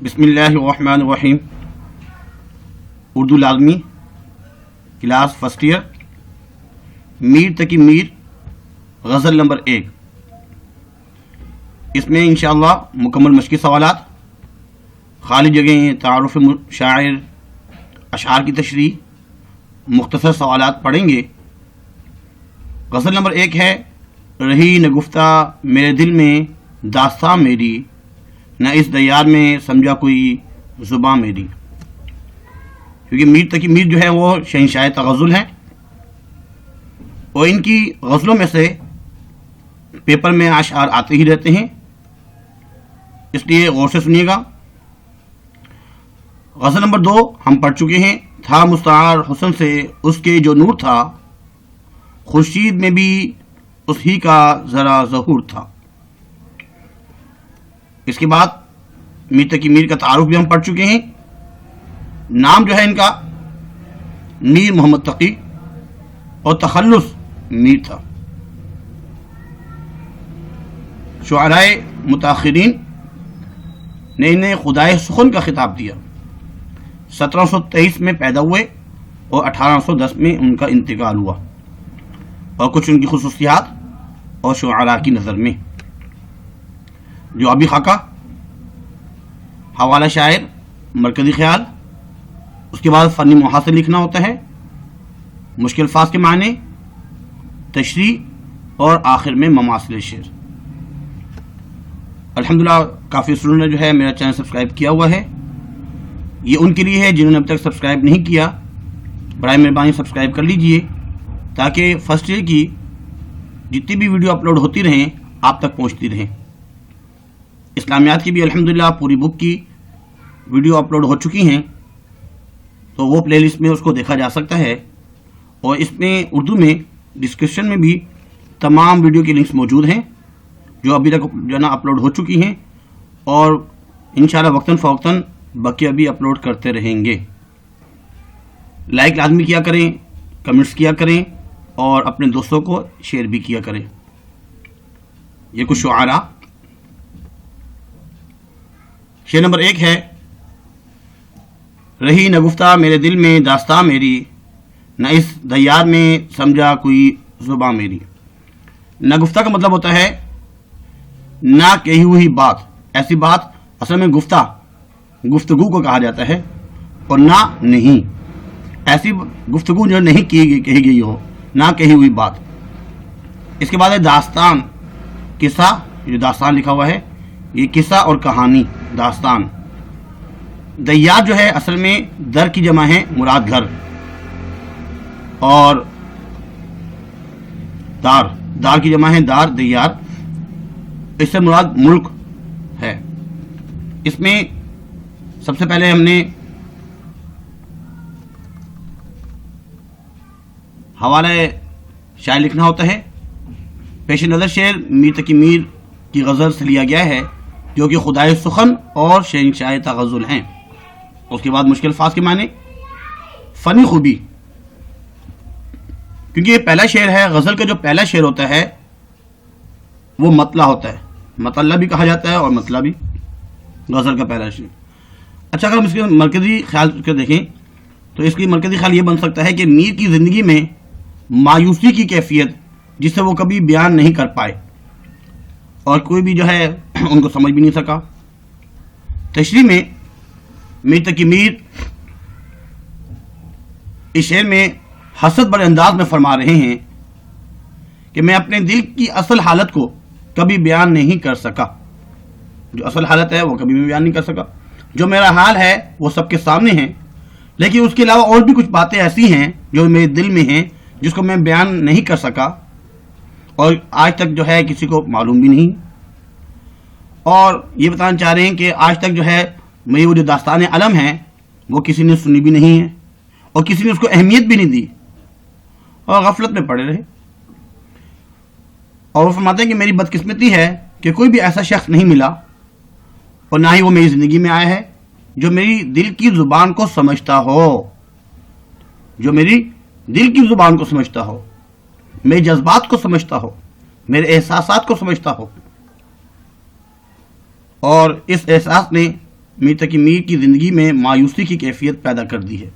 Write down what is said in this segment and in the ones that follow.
بسم اللہ الرحمن الرحیم. اردو لازمی class first year, Mir Taqi Mir, غزل نمبر 1. اس میں انشاءاللہ مکمل مشقی سوالات، خالی جگہیں، تعارف شاعر، اشعار کی تشریح، مختصر سوالات پڑھیں گے. غزل نمبر 1 ہے: رہی نہ گفتہ میرے دل میں داستان میری، نہ اس دیار میں سمجھا کوئی زباں میری. کیونکہ میر تقی میر جو ہے وہ شہنشاہ تغزل ہیں، اور ان کی غزلوں میں سے پیپر میں اشعار آتے ہی رہتے ہیں، اس لیے غور سے سنیے گا. غزل نمبر 2 ہم پڑھ چکے ہیں. تھا مستعار حسن سے اس کے جو نور تھا، خورشید میں بھی اس ہی کا ذرا ظہور تھا. اس کے بعد میر تقی میر کا تعارف بھی ہم پڑھ چکے ہیں. نام جو ہے ان کا میر محمد تقی اور تخلص میر تھا. شعرائے متاخرین نے انہیں خدائے سخن کا خطاب دیا. 1723 میں پیدا ہوئے اور 1810 میں ان کا انتقال ہوا. اور کچھ ان کی خصوصیات اور شعراء کی نظر میں: جوابی خاکہ، حوالہ شاعر، مرکزی خیال، اس کے بعد فنی محاسن لکھنا ہوتا ہے، مشکل الفاظ کے معنی، تشریح، اور آخر میں مماثل شعر. الحمدللہ کافی اسٹوڈنٹ نے جو ہے میرا چینل سبسکرائب کیا ہوا ہے. یہ ان کے لیے ہے جنہوں نے اب تک سبسکرائب نہیں کیا، برائے مہربانی سبسکرائب کر لیجئے تاکہ فرسٹ ایئر کی جتنی بھی ویڈیو اپلوڈ ہوتی رہیں آپ تک پہنچتی رہیں. اسلامیات کی بھی الحمدللہ پوری بک کی ویڈیو اپلوڈ ہو چکی ہیں، تو وہ پلے لسٹ میں اس کو دیکھا جا سکتا ہے. اور اس میں اردو میں ڈسکرپشن میں بھی تمام ویڈیو کی لنکس موجود ہیں جو ابھی تک جو نا اپلوڈ ہو چکی ہیں، اور انشاءاللہ وقتاً فوقتاً بقیہ بھی اپلوڈ کرتے رہیں گے. لائک لازمی کیا کریں، کمنٹس کیا کریں، اور اپنے دوستوں کو شیئر بھی کیا کریں. یہ کچھ شعراء. شعر نمبر 1 ہے: رہی نہ گفتہ میرے دل میں داستان میری، نہ اس دیار میں سمجھا کوئی زباں میری. نہ گفتہ کا مطلب ہوتا ہے نہ کہی ہوئی بات. ایسی بات اصل میں گفتگو کو کہا جاتا ہے، اور نہ نہیں، ایسی گفتگو جو نہیں کہی گئی ہو، نہ کہی ہوئی بات. اس کے بعد ہے داستان، قصہ. جو داستان لکھا ہوا ہے یہ قصہ اور کہانی، داستان. دیار جو ہے اصل میں در کی جمع ہے، مراد گھر، اور دار کی جمع ہے دار، دیار. اس سے مراد ملک ہے. اس میں سب سے پہلے ہم نے حوالہ شاعر لکھنا ہوتا ہے. پیش نظر شعر میر تقی میر کی غزل سے لیا گیا ہے جو کہ خدائے سخن اور شہنشاہ تغزل ہیں. اس کے بعد مشکل الفاظ کے معنی، فنی خوبی. کیونکہ یہ پہلا شعر ہے. غزل کا جو پہلا شعر ہوتا ہے وہ مطلع ہوتا ہے، مطلع بھی کہا جاتا ہے اور مطلع بھی. غزل کا پہلا شعر. اچھا، اگر ہم اس کے مرکزی خیال کو دیکھیں تو اس کی مرکزی خیال یہ بن سکتا ہے کہ میر کی زندگی میں مایوسی کی کیفیت جسے وہ کبھی بیان نہیں کر پائے، اور کوئی بھی جو ہے ان کو سمجھ بھی نہیں سکا. تشریح میں میر تقی میر اس شعر میں حسرت بڑے انداز میں فرما رہے ہیں کہ میں اپنے دل کی اصل حالت کو کبھی بیان نہیں کر سکا. جو اصل حالت ہے وہ کبھی بھی بیان نہیں کر سکا. جو میرا حال ہے وہ سب کے سامنے ہے، لیکن اس کے علاوہ اور بھی کچھ باتیں ایسی ہیں جو میرے دل میں ہیں جس کو میں بیان نہیں کر سکا، اور آج تک جو ہے کسی کو معلوم بھی نہیں. اور یہ بتانا چاہ رہے ہیں کہ آج تک جو ہے میری وہ جو داستان علم ہیں وہ کسی نے سنی بھی نہیں ہے، اور کسی نے اس کو اہمیت بھی نہیں دی، اور غفلت میں پڑے رہے. اور وہ فرماتے ہیں کہ میری بدقسمتی ہے کہ کوئی بھی ایسا شخص نہیں ملا، اور نہ ہی وہ میری زندگی میں آیا ہے جو میری دل کی زبان کو سمجھتا ہو، جو میری دل کی زبان کو سمجھتا ہو، میرے جذبات کو سمجھتا ہو، میرے احساسات کو سمجھتا ہو. اور اس احساس نے میر تقی میر کی زندگی میں مایوسی کی کیفیت پیدا کر دی ہے۔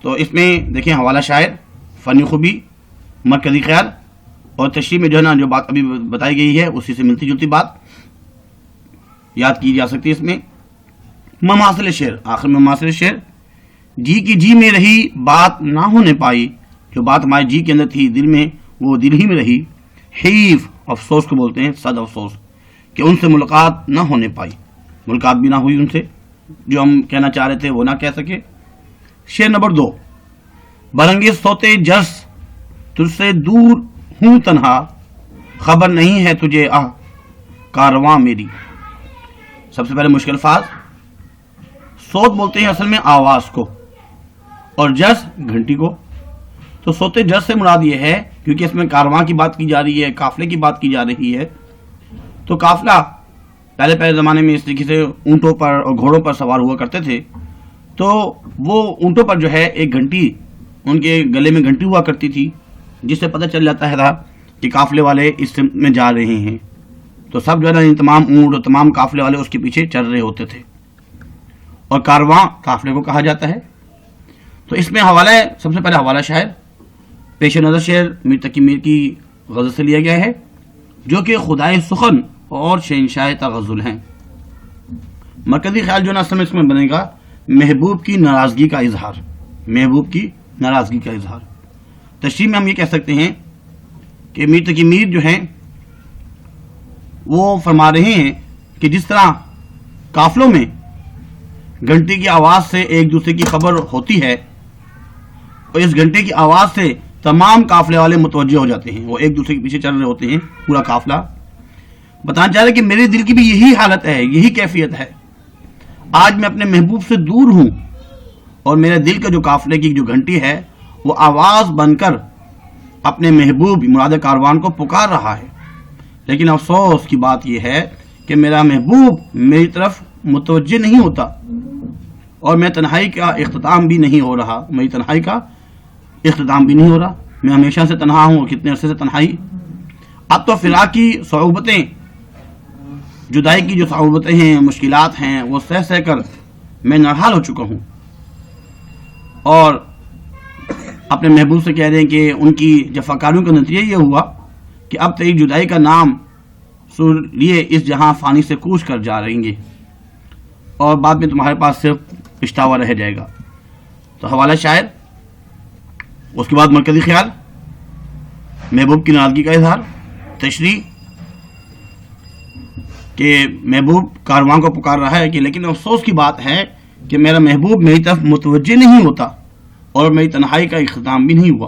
تو اس میں دیکھیں حوالہ شاعر، فنی خوبی، مرکزی خیال اور تشریح میں جو ہے نا جو بات ابھی بتائی گئی ہے اسی سے ملتی جلتی بات یاد کی جا سکتی ہے۔ اس میں مماثل شعر، آخر میں مماثل شعر، جی کی جی میں رہی بات نہ ہونے پائی، جو بات ہمارے جی کے اندر تھی دل میں وہ دل ہی میں رہی، حیف افسوس کو بولتے ہیں، صد افسوس کہ ان سے ملاقات نہ ہونے پائی، ملاقات بھی نہ ہوئی ان سے، جو ہم کہنا چاہ رہے تھے وہ نہ کہہ سکے۔ شعر نمبر 2، برنگے سوتے جس تجھ سے دور ہوں تنہا، خبر نہیں ہے تجھے کارواں میری۔ سب سے پہلے مشکل الفاظ، صوت بولتے ہیں اصل میں آواز کو، اور جس گھنٹی کو۔ تو سوتے جس سے مراد یہ ہے کیونکہ اس میں کارواں کی بات کی جا رہی ہے، قافلے کی بات کی جا رہی ہے، تو قافلہ پہلے زمانے میں اس طریقے سے اونٹوں پر اور گھوڑوں پر سوار ہوا کرتے تھے، تو وہ اونٹوں پر جو ہے ایک گھنٹی، ان کے گلے میں گھنٹی ہوا کرتی تھی جس سے پتہ چل جاتا ہے کہ قافلے والے اس سمت میں جا رہے ہیں، تو سب جو ہے نا تمام اونٹ اور تمام قافلے والے اس کے پیچھے چل رہے ہوتے تھے، اور کارواں قافلے کو کہا جاتا ہے۔ تو اس میں حوالہ ہے، سب سے پہلے حوالہ شاعر، پیش نظر شعر میر تقی میر کی غزل سے لیا گیا ہے جو کہ خدائے سخن اور شہنشاہ تغزل ہیں۔ مرکزی خیال جو نا اصل میں اس میں بنے گا محبوب کی ناراضگی کا اظہار، محبوب کی ناراضگی کا اظہار۔ تشریح میں ہم یہ کہہ سکتے ہیں کہ میر تقی میر جو ہیں وہ فرما رہے ہیں کہ جس طرح قافلوں میں گھنٹی کی آواز سے ایک دوسرے کی خبر ہوتی ہے، اور اس گھنٹے کی آواز سے تمام قافلے والے متوجہ ہو جاتے ہیں، وہ ایک دوسرے کے پیچھے چل رہے ہوتے ہیں پورا قافلہ۔ بتانا چاہ رہے کہ میرے دل کی بھی یہی حالت ہے، یہی کیفیت ہے، آج میں اپنے محبوب سے دور ہوں اور میرے دل کا جو قافلے کی جو گھنٹی ہے وہ آواز بن کر اپنے محبوب مراد کاروان کو پکار رہا ہے، لیکن افسوس کی بات یہ ہے کہ میرا محبوب میری طرف متوجہ نہیں ہوتا، اور میں تنہائی کا اختتام بھی نہیں ہو رہا، میری تنہائی کا اختتام بھی نہیں ہو رہا، میں ہمیشہ سے تنہا ہوں، کتنے عرصے سے تنہائی۔ اب تو فراق کی صعوبتیں، جدائی کی جو صعوبتیں ہیں، مشکلات ہیں، وہ سہ کر میں نرحال ہو چکا ہوں، اور اپنے محبوب سے کہہ رہے ہیں کہ ان کی جفاکاریوں کا نتیجہ یہ ہوا کہ اب تیری جدائی کا نام سن لیے اس جہاں فانی سے کوچ کر جا رہیں گے، اور بعد میں تمہارے پاس صرف پچھتاوا رہ جائے گا۔ تو حوالہ شاعر، اس کے بعد مرکزی خیال، محبوب کی ناراضگی کا اظہار، تشریح کہ محبوب کارواں کو پکار رہا ہے کہ لیکن افسوس کی بات ہے کہ میرا محبوب میری طرف متوجہ نہیں ہوتا اور میری تنہائی کا اختتام بھی نہیں ہوا،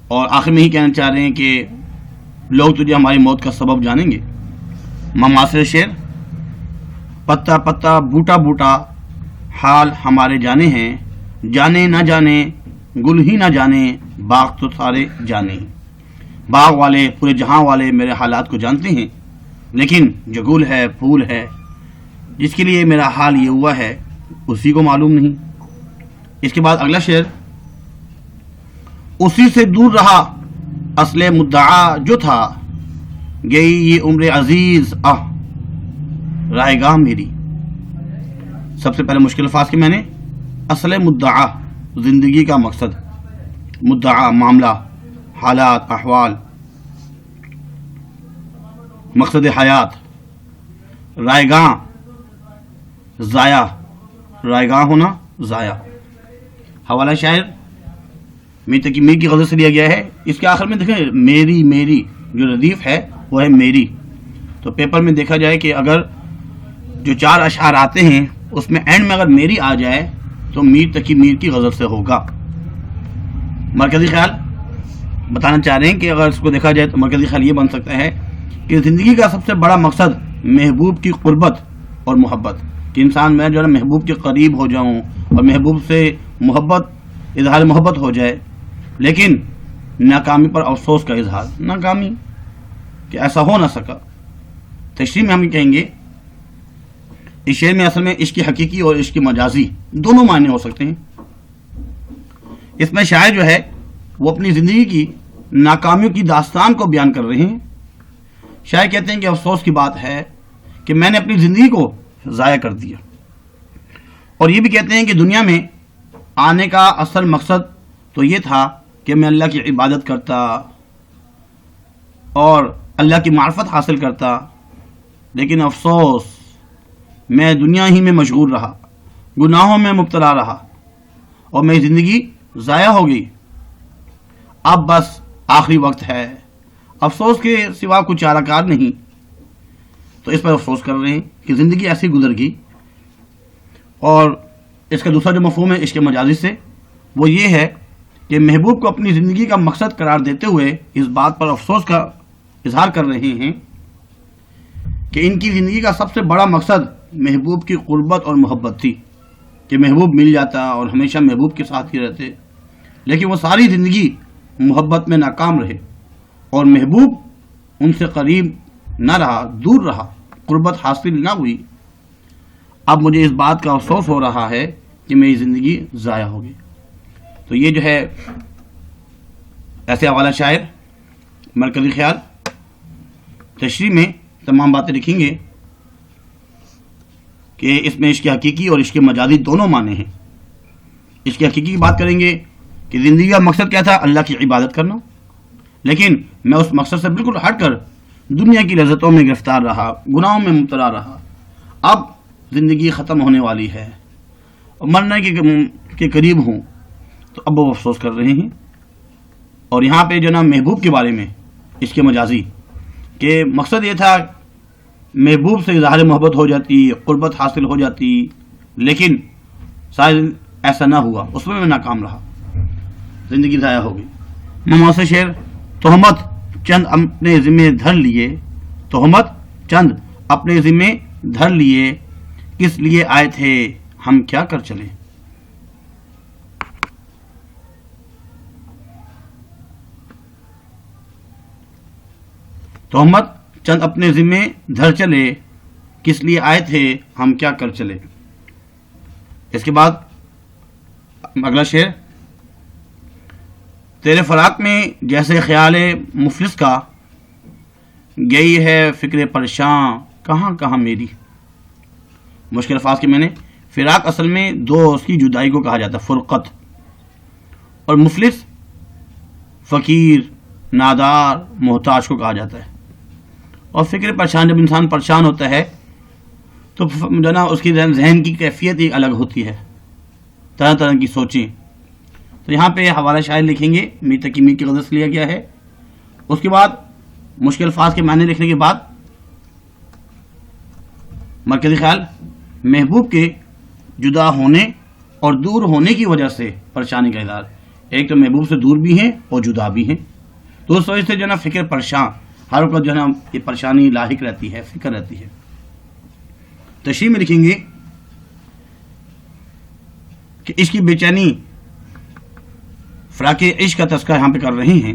اور آخر میں ہی کہنا چاہ رہے ہیں کہ لوگ تجھے ہماری موت کا سبب جانیں گے۔ مماثل شعر، پتا پتا بوٹا بوٹا حال ہمارے جانے ہیں، جانے نہ جانے گل ہی نہ جانے باغ تو سارے جانے، باغ والے پورے جہاں والے میرے حالات کو جانتے ہیں، لیکن جو گل ہے پھول ہے جس کے لیے میرا حال یہ ہوا ہے اسی کو معلوم نہیں۔ اس کے بعد اگلا شعر، اسی سے دور رہا اصل مدعا جو تھا، گئی یہ عمر عزیز رائے گاہ میری۔ سب سے پہلے مشکل الفاظ کے میں نے اصل مدعا، زندگی کا مقصد، مدعا معاملہ، حالات، احوال، مقصد حیات، رائے گاہ ضائع، رائے گاہ ہونا ضائع۔ حوالہ شاعر میر تقی میر کی غزل سے لیا گیا ہے۔ اس کے آخر میں دیکھیں میری، میری جو ردیف ہے وہ ہے میری، تو پیپر میں دیکھا جائے کہ اگر جو 4 اشعار آتے ہیں اس میں اینڈ میں اگر میری آ جائے تو میر تقی میر کی غزل سے ہوگا۔ مرکزی خیال بتانا چاہ رہے ہیں کہ اگر اس کو دیکھا جائے تو مرکزی خیال یہ بن سکتا ہے کہ زندگی کا سب سے بڑا مقصد محبوب کی قربت اور محبت، کہ انسان میں جو ہے محبوب کے قریب ہو جاؤں اور محبوب سے محبت، اظہار محبت ہو جائے، لیکن ناکامی پر افسوس کا اظہار، ناکامی کہ ایسا ہو نہ سکا۔ تشریح میں ہم یہ کہیں گے اس شعر میں اصل میں عشق حقیقی اور عشق مجازی دونوں معنی ہو سکتے ہیں۔ اس میں شاعر جو ہے وہ اپنی زندگی کی ناکامیوں کی داستان کو بیان کر رہے ہیں۔ شاعر کہتے ہیں کہ افسوس کی بات ہے کہ میں نے اپنی زندگی کو ضائع کر دیا. اور یہ بھی کہتے ہیں کہ دنیا میں آنے کا اصل مقصد تو یہ تھا کہ میں اللہ کی عبادت کرتا اور اللہ کی معرفت حاصل کرتا، لیکن افسوس میں دنیا ہی میں مشغول رہا، گناہوں میں مبتلا رہا اور میری زندگی ضائع ہو گئی. اب بس آخری وقت ہے، افسوس کے سوا کچھ چارہ کار نہیں. تو اس پر افسوس کر رہے ہیں کہ زندگی ایسی گزر گئی. اور اس کا دوسرا جو مفہوم ہے عشق مجازی سے، وہ یہ ہے کہ محبوب کو اپنی زندگی کا مقصد قرار دیتے ہوئے اس بات پر افسوس کا اظہار کر رہے ہیں کہ ان کی زندگی کا سب سے بڑا مقصد محبوب کی قربت اور محبت تھی، کہ محبوب مل جاتا اور ہمیشہ محبوب کے ساتھ ہی رہتے، لیکن وہ ساری زندگی محبت میں ناکام رہے اور محبوب ان سے قریب نہ رہا، دور رہا، قربت حاصل نہ ہوئی. اب مجھے اس بات کا افسوس ہو رہا ہے کہ میری زندگی ضائع ہو گئی. تو یہ جو ہے ایسے حوالہ شاعر مرکزی خیال تشریح میں تمام باتیں لکھیں گے کہ اس میں عشق حقیقی اور عشق مجازی دونوں معنی ہیں. عشق حقیقی کی بات کریں گے کہ زندگی کا مقصد کیا تھا؟ اللہ کی عبادت کرنا، لیکن میں اس مقصد سے بالکل ہٹ کر دنیا کی لذتوں میں گرفتار رہا، گناہوں میں مبتلا رہا. اب زندگی ختم ہونے والی ہے اور مرنے کے قریب ہوں. تو اب وہ افسوس کر رہے ہیں. اور یہاں پہ جو نا محبوب کے بارے میں عشق مجازی کہ مقصد یہ تھا محبوب سے اظہار محبت ہو جاتی، قربت حاصل ہو جاتی، لیکن شاید ایسا نہ ہوا، اس میں ناکام رہا، زندگی ضائع ہو گئی. ماما سے شعر: تہمت چند اپنے ذمے دھر لیے، تہمت چند اپنے ذمے دھر لیے، کس لیے آئے تھے ہم کیا کر چلے. تہمت چند اپنے ذمے دھر چلے، کس لیے آئے تھے ہم کیا کر چلے. اس کے بعد اگلا شعر: تیرے فراق میں جیسے خیال مفلس کا، گئی ہے فکر پریشاں کہاں کہاں میری. مشکل الفاظ کے میں نے فراق اصل میں دوست کی جدائی کو کہا جاتا ہے، فرقت، اور مفلس فقیر، نادار، محتاج کو کہا جاتا ہے. اور فکر پریشان، جب انسان پریشان ہوتا ہے تو جو نا اس کی ذہن کی کیفیت ہی الگ ہوتی ہے، طرح طرح کی سوچیں. تو یہاں پہ حوالہ شاعر لکھیں گے، میر تقی میر کی غزل سے لیا گیا ہے. اس کے بعد مشکل الفاظ کے معنی لکھنے کے بعد مرکزی خیال: محبوب کے جدا ہونے اور دور ہونے کی وجہ سے پریشانی کا اظہار. ایک تو محبوب سے دور بھی ہیں اور جدا بھی ہیں، تو اس وجہ سے جو ہے نا فکر پریشان، ہر وقت جو ہے نا یہ پریشانی لاحق رہتی ہے، فکر رہتی ہے. تشریح میں لکھیں گے کہ عشق کی بے چینی، فراق عشق کا تذکرہ یہاں پہ کر رہے ہیں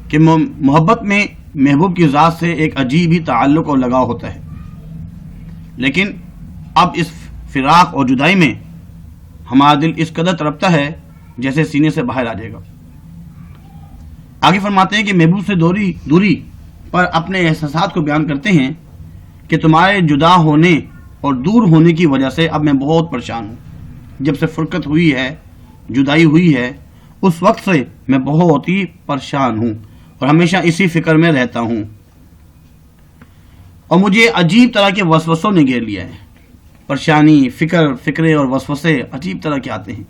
کہ محبت میں محبوب کی ذات سے ایک عجیب ہی تعلق اور لگاؤ ہوتا ہے، لیکن اب اس فراق اور جدائی میں ہمارا دل اس قدر تڑپتا ہے جیسے سینے سے باہر آ جائے گا. آگے فرماتے ہیں کہ محبوب سے دوری پر اپنے احساسات کو بیان کرتے ہیں کہ تمہارے جدا ہونے اور دور ہونے کی وجہ سے اب میں بہت پریشان ہوں. جب سے فرقت ہوئی ہے، جدائی ہوئی ہے، اس وقت سے میں بہت ہی پریشان ہوں اور ہمیشہ اسی فکر میں رہتا ہوں، اور مجھے عجیب طرح کے وسوسوں نے گھیر لیا ہے. پریشانی، فکرے اور وسوسے عجیب طرح کے آتے ہیں،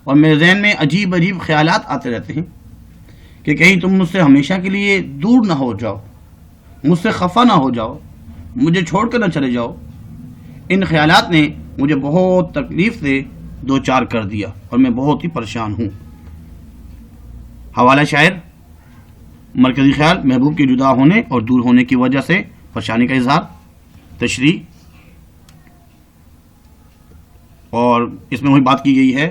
اور میرے ذہن میں عجیب خیالات آتے رہتے ہیں کہ کہیں تم مجھ سے ہمیشہ کے لیے دور نہ ہو جاؤ، مجھ سے خفا نہ ہو جاؤ، مجھے چھوڑ کر نہ چلے جاؤ. ان خیالات نے مجھے بہت تکلیف سے دو چار کر دیا اور میں بہت ہی پریشان ہوں. حوالہ شاعر مرکزی خیال: محبوب کے جدا ہونے اور دور ہونے کی وجہ سے پریشانی کا اظہار. تشریح: اور اس میں وہی بات کی گئی ہے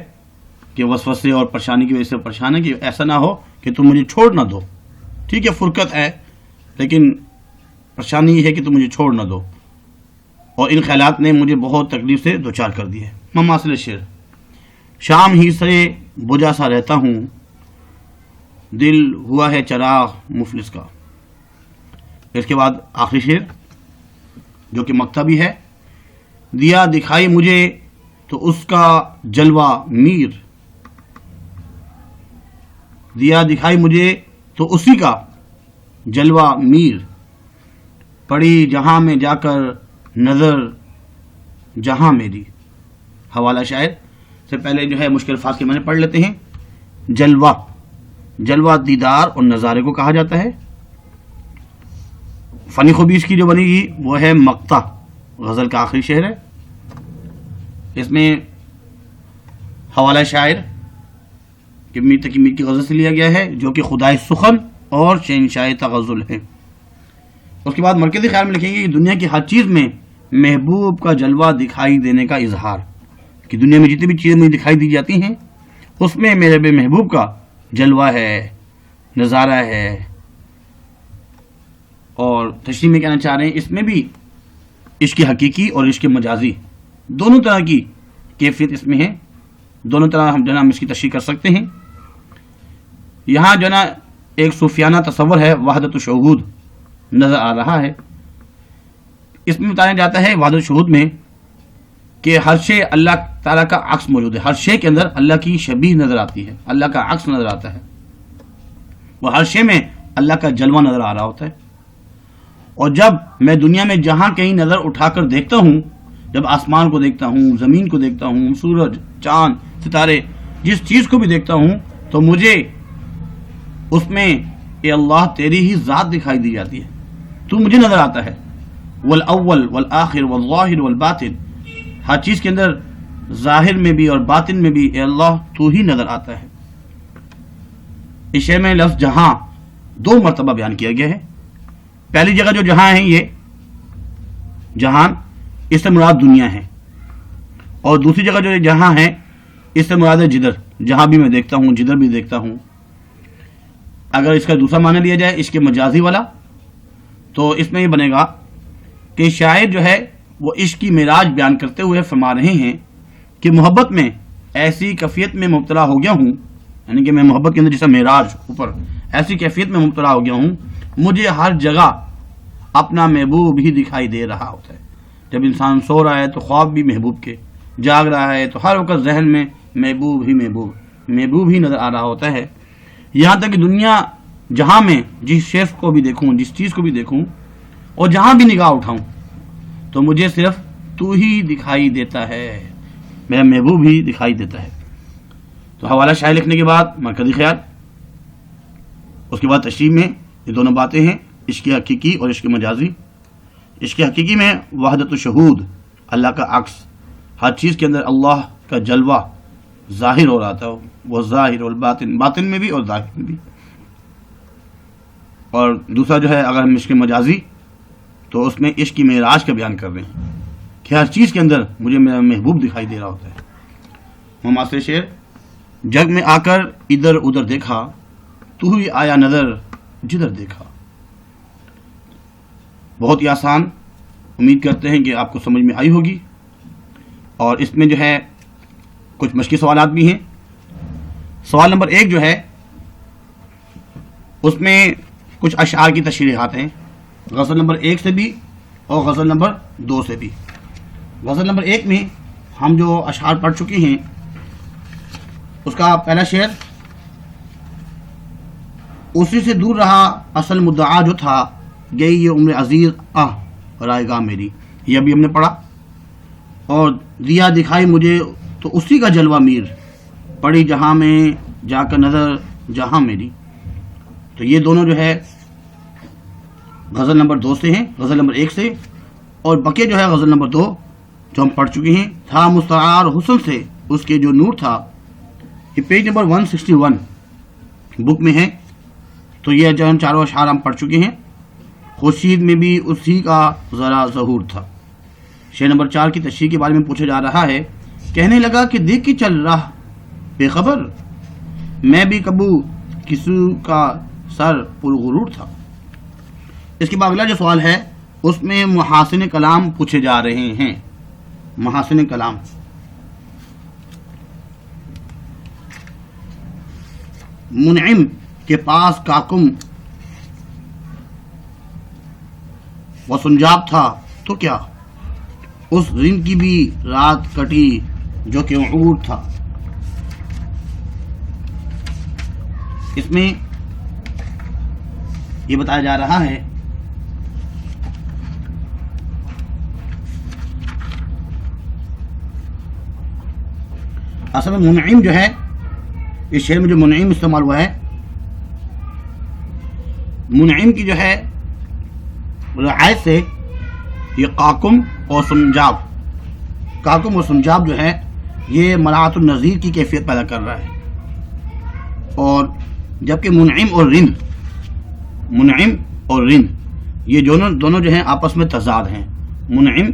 کہ وسوسے اور پریشانی کی وجہ سے پریشان ہے کہ ایسا نہ ہو کہ تم مجھے چھوڑ نہ دو. ٹھیک ہے، فرقت ہے، لیکن پریشانی یہ ہے کہ تم مجھے چھوڑ نہ دو، اور ان خیالات نے مجھے بہت تکلیف سے دوچار کر دی ہے. مماثل شعر: شام ہی سے بجھا سا رہتا ہوں، دل ہوا ہے چراغ مفلس کا. اس کے بعد آخری شعر: جو کہ مکتبی ہے. دیا دکھائی مجھے تو اس کا جلوہ میر، دیا دکھائی مجھے تو اسی کا جلوہ میر، پڑی جہاں میں جا کر نظر جہاں میری. حوالہ شاعر سے پہلے جو ہے مشکل الفاظ کے معنی پڑھ لیتے ہیں. جلوہ، جلوہ دیدار اور نظارے کو کہا جاتا ہے. فنی خوبی اس کی جو بنے گی وہ ہے مقطع، غزل کا آخری شعر ہے. اس میں حوالہ شاعر کہ میر تقی میر کی غزل سے لیا گیا ہے جو کہ خدائے سخن اور شہنشاہ تغزل ہے. اس کے بعد مرکزی خیال میں لکھیں گے کہ دنیا کی ہر چیز میں محبوب کا جلوہ دکھائی دینے کا اظہار، کہ دنیا میں جتنی بھی چیزیں مجھے دکھائی دی جاتی ہیں اس میں میرے بے محبوب کا جلوہ ہے، نظارہ ہے. اور تشریح میں کہنا چاہ رہے ہیں اس میں بھی عشق حقیقی اور عشق مجازی دونوں طرح کی کیفیت اس میں ہے. دونوں طرح ہم جناب اس کی تشریح کر سکتے ہیں. یہاں جو نا ایک صوفیانہ تصور ہے وحدت الشہود نظر آ رہا ہے. اس میں بتایا جاتا ہے وحدت الشہود میں کہ ہر شے اللہ تعالیٰ کا عکس موجود ہے. ہر شے کے اندر اللہ کی شبیہ نظر آتی ہے، اللہ کا عکس نظر آتا ہے. وہ ہر شے میں اللہ کا جلوہ نظر آ رہا ہوتا ہے. اور جب میں دنیا میں جہاں کہیں نظر اٹھا کر دیکھتا ہوں، جب آسمان کو دیکھتا ہوں، زمین کو دیکھتا ہوں، سورج، چاند، ستارے، جس چیز کو بھی دیکھتا ہوں تو مجھے اس میں اے اللہ تیری ہی ذات دکھائی دی جاتی ہے. تو مجھے نظر آتا ہے. والاول والآخر والظاہر والباطن، ہر چیز کے اندر ظاہر میں بھی اور باطن میں بھی اے اللہ تو ہی نظر آتا ہے. اس شعر میں لفظ جہاں 2 مرتبہ بیان کیا گیا ہے. پہلی جگہ جو جہاں ہے یہ جہان، اس سے مراد دنیا ہے. اور دوسری جگہ جو جہاں ہے اس سے مراد ہے جدھر، جہاں بھی میں دیکھتا ہوں، جدھر بھی دیکھتا ہوں. اگر اس کا دوسرا معنی لیا جائے عشق مجازی والا تو اس میں یہ بنے گا کہ شاعر جو ہے وہ عشق کی معراج بیان کرتے ہوئے فرما رہے ہیں کہ محبت میں ایسی کیفیت میں مبتلا ہو گیا ہوں، یعنی کہ میں محبت کے اندر جیسا معراج اوپر ایسی کیفیت میں مبتلا ہو گیا ہوں، مجھے ہر جگہ اپنا محبوب ہی دکھائی دے رہا ہوتا ہے. جب انسان سو رہا ہے تو خواب بھی محبوب کے، جاگ رہا ہے تو ہر وقت ذہن میں محبوب ہی نظر آ رہا ہوتا ہے. یہاں تک کہ دنیا جہاں میں جس شیف کو بھی دیکھوں، جس چیز کو بھی دیکھوں اور جہاں بھی نگاہ اٹھاؤں تو مجھے صرف تو ہی دکھائی دیتا ہے، میرا محبوب ہی دکھائی دیتا ہے. تو حوالہ شاعر لکھنے کے بعد مرکزی خیال، اس کے بعد تشریح میں یہ دونوں باتیں ہیں، عشق حقیقی اور عشق مجازی. عشق حقیقی میں وحدت الشہود، اللہ کا عکس، ہر چیز کے اندر اللہ کا جلوہ ظاہر ہو رہا تھا، وہ ظاہر والباطن، باطن میں بھی اور ظاہر میں بھی. اور دوسرا جو ہے اگر ہم عشق مجازی تو اس میں عشق کی معراج کا بیان کر رہے ہیں کہ ہر چیز کے اندر مجھے میرا محبوب دکھائی دے رہا ہوتا ہے. معاصر شعر، جگ میں آ کر ادھر ادھر دیکھا، تو ہی آیا نظر جدھر دیکھا. بہت ہی آسان، امید کرتے ہیں کہ آپ کو سمجھ میں آئی ہوگی. اور اس میں جو ہے کچھ مشقی سوالات بھی ہیں. سوال نمبر 1 جو ہے اس میں کچھ اشعار کی تشریحات ہیں، غزل نمبر 1 سے بھی اور غزل نمبر 2 سے بھی. غزل نمبر 1 میں ہم جو اشعار پڑھ چکے ہیں اس کا پہلا شعر، اسی سے دور رہا اصل مدعا جو تھا، گئی یہ عمر عزیز رائے گاہ میری، یہ ابھی ہم نے پڑھا. اور دیا دکھائی مجھے تو اسی کا جلوہ میر، پڑی جہاں میں جا کر نظر جہاں میری. تو یہ دونوں جو ہے غزل نمبر 2 سے ہیں، غزل نمبر 1 سے. اور بقیہ جو ہے غزل نمبر 2 جو ہم پڑھ چکے ہیں، تھا مستعار حسن سے اس کے جو نور تھا، یہ پیج نمبر 161 بک میں ہے. تو یہ جو ہم چاروں اشعار ہم پڑھ چکے ہیں. خورشید میں بھی اسی کا ذرا ظہور تھا. شعر نمبر 4 کی تشریح کے بارے میں پوچھا جا رہا ہے. کہنے لگا کہ دیکھ کے چل رہا بے خبر، میں بھی کبو کسی کا سر پرغرور تھا. اس کے بعد اگلا جو سوال ہے اس میں محاسن کلام پوچھے جا رہے ہیں. محاسن کلام، منعم کے پاس کاکم و سنجاب تھا تو کیا اس رند کی بھی رات کٹی جو کہ اونٹ تھا. اس میں یہ بتایا جا رہا ہے اصل میں منعم جو ہے اس شعر میں جو منعم استعمال ہوا ہے، منعم کی جو ہے رعایت سے یہ قاکم اور سنجاب، قاکم اور سنجاب جو ہے یہ ملاحت النظیر کی کیفیت پیدا کر رہا ہے. اور جبکہ منعم اور رند، منعم اور رند یہ دونوں جو ہیں آپس میں تضاد ہیں. منعم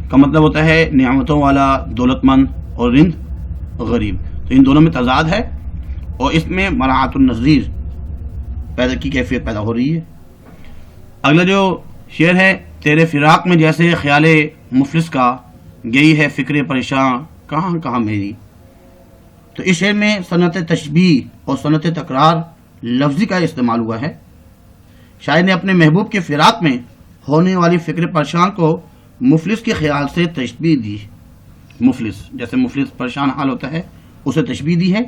کا مطلب ہوتا ہے نعمتوں والا دولت مند، اور رند غریب، تو ان دونوں میں تضاد ہے اور اس میں ملاحت النظیر پیدا کی کیفیت پیدا ہو رہی ہے. اگلا جو شعر ہے، تیرے فراق میں جیسے خیال مفلس کا گئی ہے فکر پریشان کہاں کہاں میری. تو اس شعر میں صنعت تشبیہ اور صنعت تکرار لفظی کا استعمال ہوا ہے. شاعر نے اپنے محبوب کے فراق میں ہونے والی فکر پریشان کو مفلس کے خیال سے تشبیہ دی. مفلس جیسے مفلس پریشان حال ہوتا ہے اسے تشبیہ دی ہے.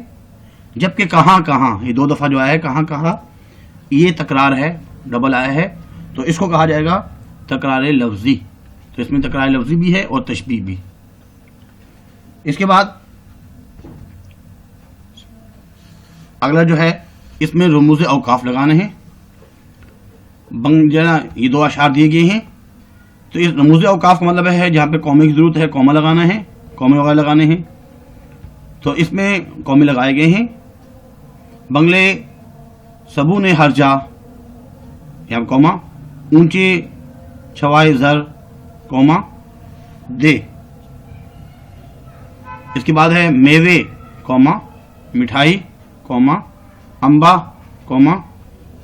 جبکہ کہاں کہاں یہ دو دفعہ جو آیا ہے کہاں کہاں یہ تکرار ہے، ڈبل آیا ہے، تو اس کو کہا جائے گا تکرار لفظی. تو اس میں تکرار لفظی بھی ہے اور تشبیہ بھی. اس کے بعد اگلا جو ہے اس میں رموز اوقاف لگانے ہیں. یہ دو اشعار دیے گئے ہیں، تو اس رموز اوقاف کا مطلب ہے جہاں پہ قومے کی ضرورت ہے قومہ لگانا ہے، قومے وغیرہ لگانے ہیں. تو اس میں قومے لگائے گئے ہیں. بنگلے سبو نے ہر جا یہاں قومہ، اونچے چھوائے زر قومہ دے. اس کے بعد ہے میوے قومہ مٹھائی قومہ امبا قومہ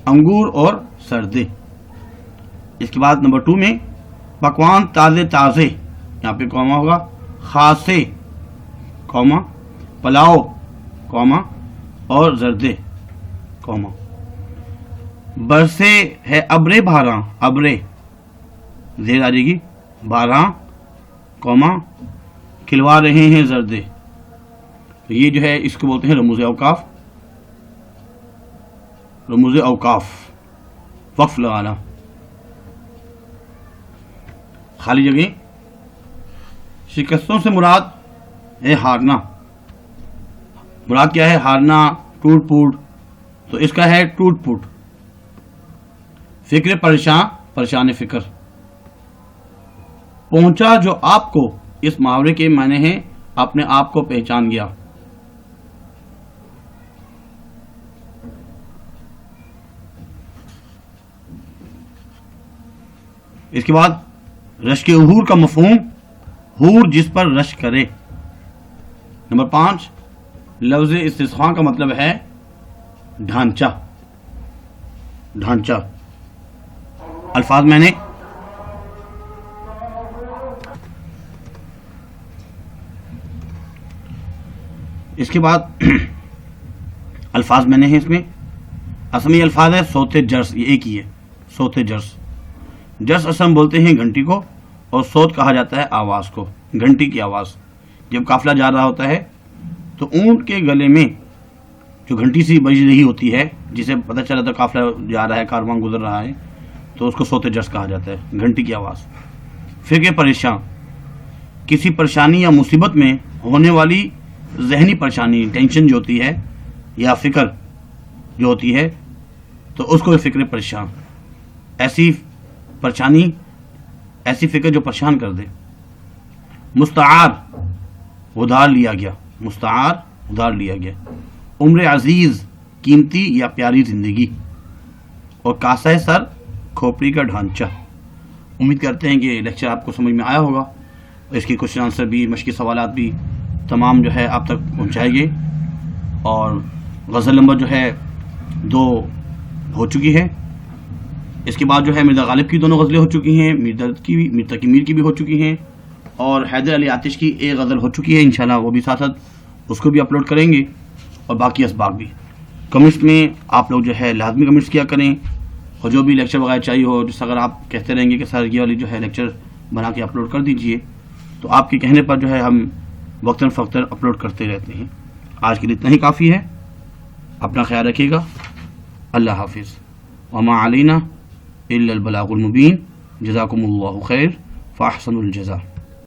انگور اور سردے. اس کے بعد نمبر 2 میں پکوان تازے تازے یہاں پہ قومہ ہوگا، خاصے قومہ پلاؤ قومہ اور زردے قومہ. برسے ہے ابرے بھاراں، ابرے زیر آ جائے گی، بھاراں قومہ کھلوا رہے ہیں زردے. تو یہ جو ہے اس کو بولتے ہیں رموز اوقاف. رموز اوقاف وقف لگانا، خالی جگہ. شکستوں سے مراد ہے ہارنا. مراد کیا ہے؟ ہارنا، ٹوٹ پوٹ. تو اس کا ہے ٹوٹ پوٹ. فکر پریشان، پریشان فکر. پہنچا جو آپ کو، اس محاورے کے معنی ہیں اپنے آپ کو پہچان گیا. اس کے بعد رشک عہور کا مفہوم، حور جس پر رشک کرے. نمبر 5 لفظ استثناء کا مطلب ہے ڈھانچہ. ڈھانچہ الفاظ میں نے اس کے بعد الفاظ میں نے ہیں. اس میں اسمی الفاظ ہے صوت جرس، یہ ایک ہی ہے صوت جرس. جرس اسم بولتے ہیں گھنٹی کو، اور صوت کہا جاتا ہے آواز کو، گھنٹی کی آواز. جب قافلہ جا رہا ہوتا ہے تو اونٹ کے گلے میں جو گھنٹی سی بج رہی ہوتی ہے، جسے پتہ چلا تھا قافلہ جا رہا ہے، کاروان گزر رہا ہے، تو اس کو صوت جرس کہا جاتا ہے، گھنٹی کی آواز. فکر پریشان کسی پریشانی یا مصیبت میں ہونے والی ذہنی پریشانی، ٹینشن جو ہوتی ہے یا فکر جو ہوتی ہے، تو اس کو فکر پریشان. ایسی پریشانی، ایسی فکر جو پریشان کر دے. مستعار ادھار لیا گیا، مستعار ادھار لیا گیا. عمر عزیز قیمتی یا پیاری زندگی. اور کاسہ سر کھوپڑی کا ڈھانچہ. امید کرتے ہیں کہ لیکچر آپ کو سمجھ میں آیا ہوگا. اس کے کوشچن آنسر بھی، مشقی سوالات بھی تمام جو ہے آپ تک پہنچائے گے. اور غزل نمبر جو ہے 2 ہو چکی ہے. اس کے بعد جو ہے مرزا غالب کی دونوں غزلیں ہو چکی ہیں، میر درد کی بھی، میر تقی میر کی بھی ہو چکی ہیں، اور حیدر علی آتش کی ایک غزل ہو چکی ہے. انشاءاللہ وہ بھی ساتھ ساتھ اس کو بھی اپلوڈ کریں گے، اور باقی اسباق بھی. کمنٹس میں آپ لوگ جو ہے لازمی کمنٹس کیا کریں، اور جو بھی لیکچر وغیرہ چاہیے ہو، جس اگر آپ کہتے رہیں گے کہ سر یہ والی جو ہے لیکچر بنا کے اپلوڈ کر دیجئے. تو آپ کے کہنے پر جو ہے ہم وقتاً فوقتاً اپلوڈ کرتے رہتے ہیں. آج کے لیے اتنا ہی کافی ہے. اپنا خیال رکھیے گا. اللہ حافظ. وما علینا الا البلاغ المبین. جزاکم اللہ خیر فاحسن الجزاء.